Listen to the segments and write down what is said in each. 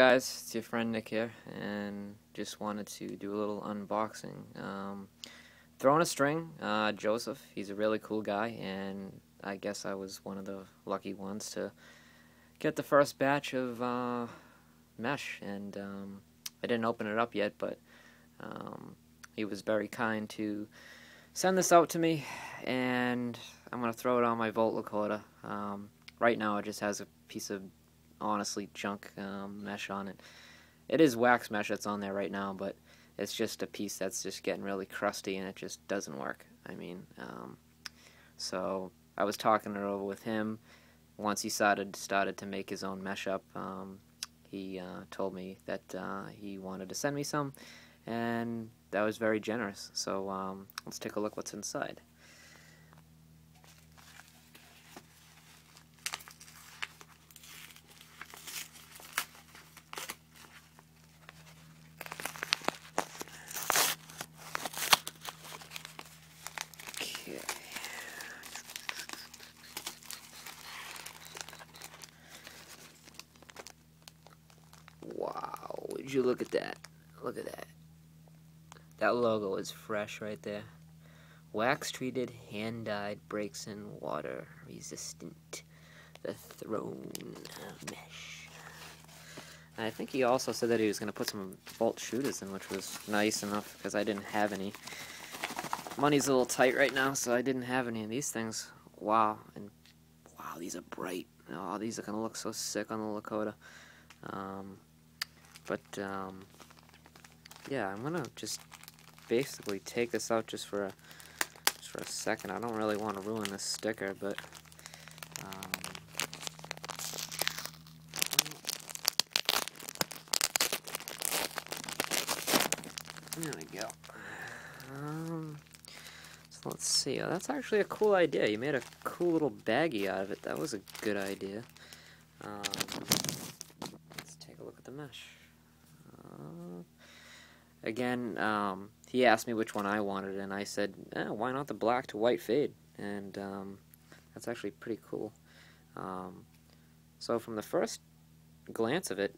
Guys, it's your friend Nick here, and just wanted to do a little unboxing. Throwing a string, Joseph, he's a really cool guy, and I guess I was one of the lucky ones to get the first batch of mesh, and I didn't open it up yet, but he was very kind to send this out to me, and I'm going to throw it on my Volt Lakota. Right now it just has a piece of honestly junk mesh on it. It is wax mesh that's on there right now, but it's just a piece that's just getting really crusty and it just doesn't work. So I was talking it over with him. Once he started to make his own mesh up, he told me that he wanted to send me some, and that was very generous. So let's take a look what's inside. Wow, would you look at that? Look at that. That logo is fresh right there. Wax treated, hand dyed, breaks in water resistant. The Throne mesh. And I think he also said that he was going to put some bolt shooters in, which was nice enough because I didn't have any. Money's a little tight right now, so I didn't have any of these things. Wow, and wow, these are bright. Oh, these are going to look so sick on the Lakota. Yeah, I'm gonna just basically take this out just for a second. I don't really want to ruin this sticker, but there we go. So let's see. Oh, that's actually a cool idea. You made a cool little baggie out of it. That was a good idea. Let's take a look at the mesh. Again, he asked me which one I wanted, and I said, why not the black to white fade? And that's actually pretty cool. So from the first glance of it,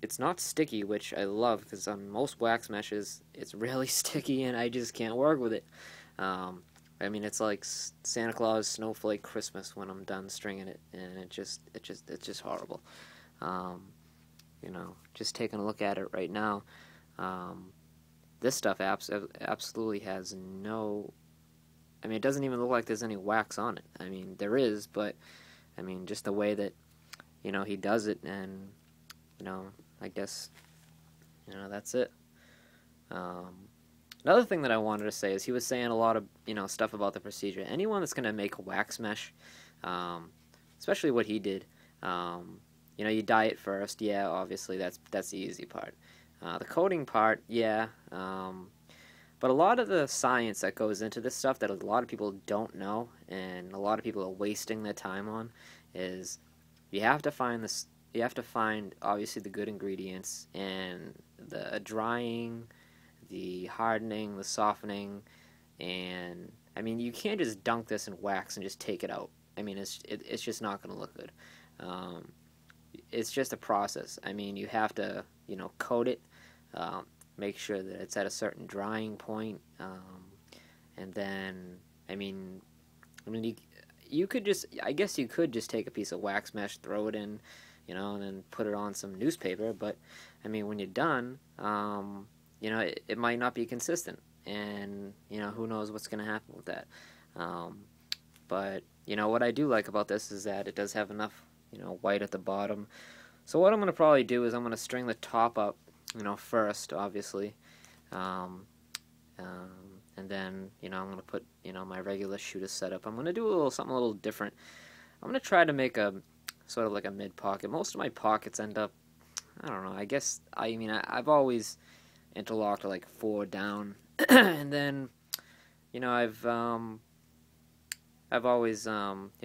it's not sticky, which I love, because on most wax meshes, it's really sticky, and I just can't work with it. I mean, it's like Santa Claus Snowflake Christmas when I'm done stringing it, and it's just horrible. You know, just taking a look at it right now, this stuff absolutely has no, I mean, it doesn't even look like there's any wax on it. I mean, there is, but, I mean, just the way that, you know, he does it, and, you know, I guess, you know, that's it. Another thing that I wanted to say is he was saying a lot of, you know, stuff about the procedure. Anyone that's going to make a wax mesh, especially what he did, you know, you dye it first. Yeah, obviously, that's the easy part. The coating part, yeah, but a lot of the science that goes into this stuff that a lot of people don't know and a lot of people are wasting their time on is you have to find this. You have to find obviously the good ingredients and the drying, the hardening, the softening, and I mean you can't just dunk this in wax and just take it out. I mean it's just not going to look good. It's just a process. I mean you have to, you know, coat it. Make sure that it's at a certain drying point, and then you could just, I guess you could just take a piece of wax mesh, throw it in, you know, and then put it on some newspaper. But I mean, when you're done, you know, it might not be consistent, and you know, who knows what's going to happen with that. But you know, what I do like about this is that it does have enough, you know, white at the bottom. So what I'm going to probably do is I'm going to string the top up, you know, first, obviously, and then, you know, I'm going to put, you know, my regular shooter setup. I'm going to do something a little different. I'm going to try to make a, sort of like a mid-pocket. Most of my pockets end up, I don't know, I guess, I've always interlocked like 4 down, and then, you know, I've always, you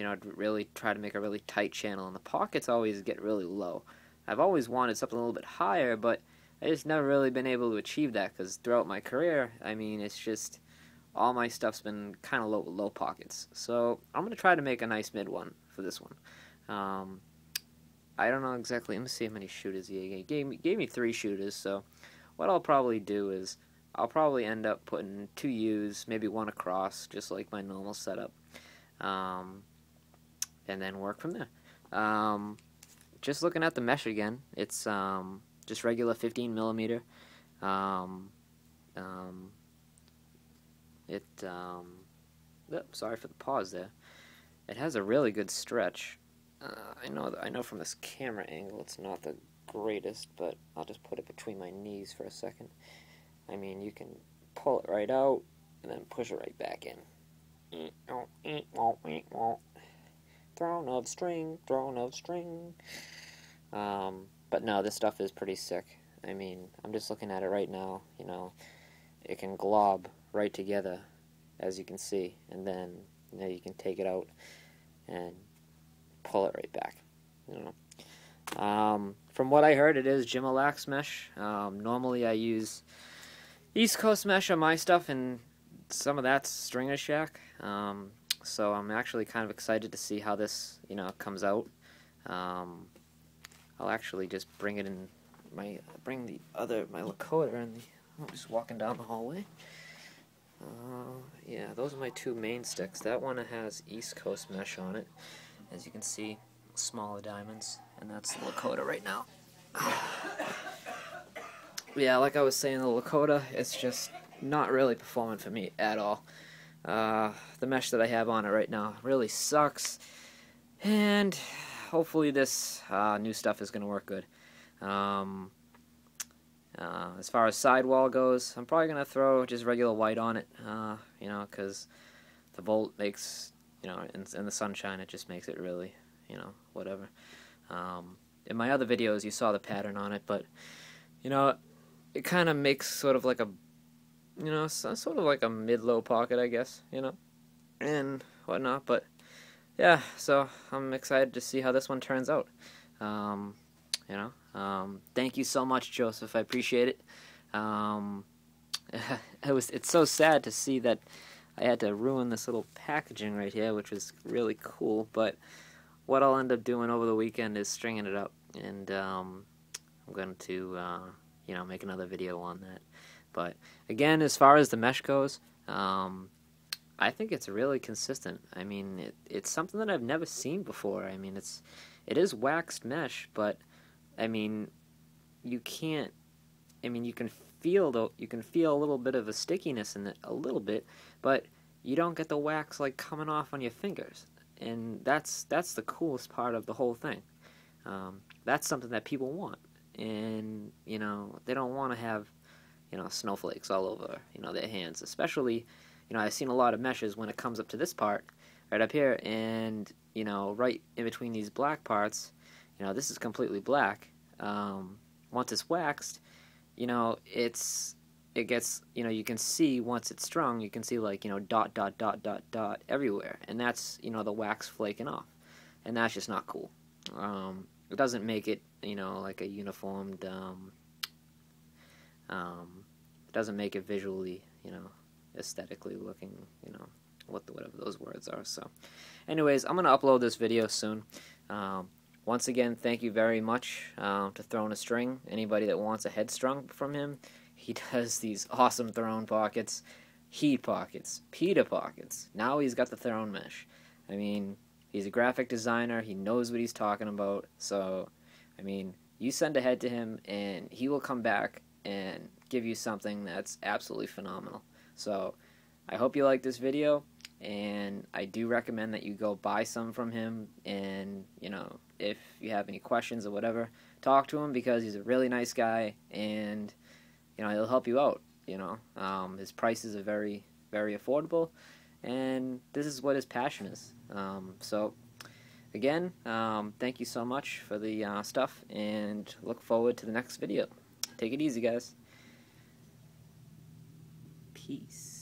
know, really try to make a really tight channel, and the pockets always get really low. I've always wanted something a little bit higher, but I just never really been able to achieve that, because throughout my career, I mean, it's just, all my stuff's been kind of low pockets. So I'm going to try to make a nice mid one for this one. I don't know exactly. Let me see how many shooters he gave me. Gave me 3 shooters. So what I'll probably do is I'll probably end up putting 2 U's, maybe 1 across, just like my normal setup, and then work from there. Just looking at the mesh again, it's just regular 15 millimeter. Sorry for the pause there. It has a really good stretch. I know from this camera angle it's not the greatest, but I'll just put it between my knees for a second. I mean, you can pull it right out and then push it right back in. Throne of string, throne of string. But no, this stuff is pretty sick. I mean, I'm just looking at it right now. You know, it can glob right together, as you can see, and then you can take it out and pull it right back. You know. From what I heard, it is Gimalax mesh. Normally, I use East Coast mesh on my stuff, and some of that's Stringer Shack. So I'm actually kind of excited to see how this, comes out. I'll actually just bring it in my Lakota in I'm just walking down the hallway. Yeah, those are my 2 main sticks. That one has East Coast mesh on it, as you can see, smaller diamonds, and that's the Lakota right now. Yeah, like I was saying, the Lakota, it's just not really performing for me at all. The mesh that I have on it right now really sucks, and hopefully this new stuff is going to work good. As far as sidewall goes, I'm probably going to throw just regular white on it, because the volt makes, in the sunshine, it just makes it really, whatever. In my other videos, you saw the pattern on it, but, it kind of makes sort of like a, sort of like a mid-low pocket, I guess, and whatnot, but, yeah, so I'm excited to see how this one turns out. Thank you so much, Joseph. I appreciate it. It's so sad to see that I had to ruin this little packaging right here, which was really cool. But what I'll end up doing over the weekend is stringing it up, and I'm going to, make another video on that. But again, as far as the mesh goes, I think it's really consistent. I mean, it's something that I've never seen before. I mean, it is waxed mesh, but I mean, you can feel a little bit of a stickiness in it, a little bit, but you don't get the wax like coming off on your fingers, and that's the coolest part of the whole thing. That's something that people want, and they don't want to have snowflakes all over their hands, especially I've seen a lot of meshes when it comes up to this part right up here, and right in between these black parts. This is completely black. Once it's waxed, it gets, you can see once it's strung, you can see like, dot, dot, dot, dot, dot everywhere. And that's, the wax flaking off. And that's just not cool. It doesn't make it, like a uniformed, it doesn't make it visually, aesthetically looking, whatever those words are. So, anyways, I'm going to upload this video soon. Once again, thank you very much to Throne a String. Anybody that wants a head strung from him, he does these awesome throne pockets, heat pockets, pita pockets. Now he's got the throne mesh. I mean, he's a graphic designer. He knows what he's talking about. So, I mean, you send a head to him, and he will come back and give you something that's absolutely phenomenal. So, I hope you like this video, and I do recommend that you go buy some from him, and, if you have any questions or whatever, talk to him, because he's a really nice guy, and, he'll help you out, His prices are very, very affordable, and this is what his passion is. So, again, thank you so much for the stuff, and look forward to the next video. Take it easy, guys. Peace.